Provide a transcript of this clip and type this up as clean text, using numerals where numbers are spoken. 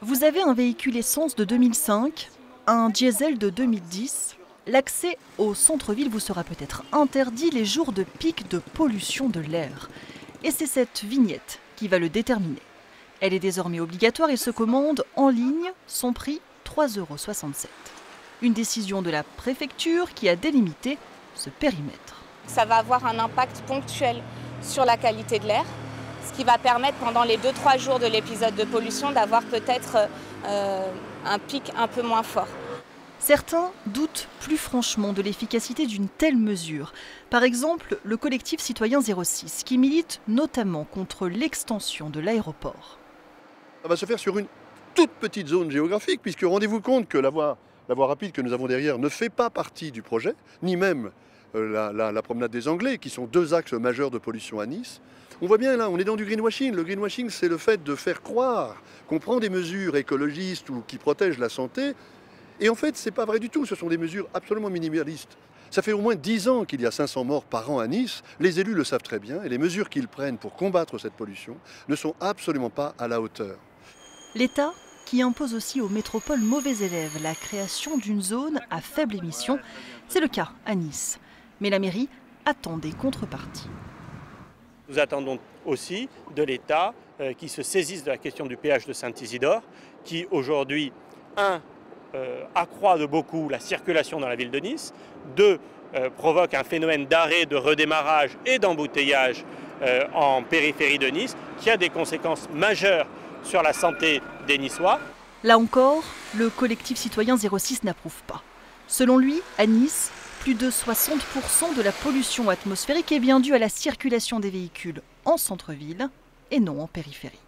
Vous avez un véhicule essence de 2005, un diesel de 2010. L'accès au centre-ville vous sera peut-être interdit les jours de pic de pollution de l'air. Et c'est cette vignette qui va le déterminer. Elle est désormais obligatoire et se commande en ligne, son prix 3,67 €. Une décision de la préfecture qui a délimité ce périmètre. Ça va avoir un impact ponctuel sur la qualité de l'air, ce qui va permettre pendant les 2-3 jours de l'épisode de pollution d'avoir peut-être un pic un peu moins fort. Certains doutent plus franchement de l'efficacité d'une telle mesure. Par exemple, le collectif Citoyens 06, qui milite notamment contre l'extension de l'aéroport. Ça va se faire sur une toute petite zone géographique, puisque rendez-vous compte que la voie rapide que nous avons derrière ne fait pas partie du projet, ni même la promenade des Anglais, qui sont deux axes majeurs de pollution à Nice. On voit bien là, on est dans du greenwashing. Le greenwashing, c'est le fait de faire croire qu'on prend des mesures écologistes ou qui protègent la santé. Et en fait, ce n'est pas vrai du tout. Ce sont des mesures absolument minimalistes. Ça fait au moins 10 ans qu'il y a 500 morts par an à Nice. Les élus le savent très bien. Et les mesures qu'ils prennent pour combattre cette pollution ne sont absolument pas à la hauteur. L'État qui impose aussi aux métropoles mauvais élèves la création d'une zone à faible émission. C'est le cas à Nice. Mais la mairie attend des contreparties. Nous attendons aussi de l'État qui se saisisse de la question du péage de Saint-Isidore, qui aujourd'hui, accroît de beaucoup la circulation dans la ville de Nice, 2, provoque un phénomène d'arrêt, de redémarrage et d'embouteillage en périphérie de Nice, qui a des conséquences majeures sur la santé des Niçois. Là encore, le collectif Citoyens 06 n'approuve pas. Selon lui, à Nice, plus de 60% de la pollution atmosphérique est bien due à la circulation des véhicules en centre-ville et non en périphérie.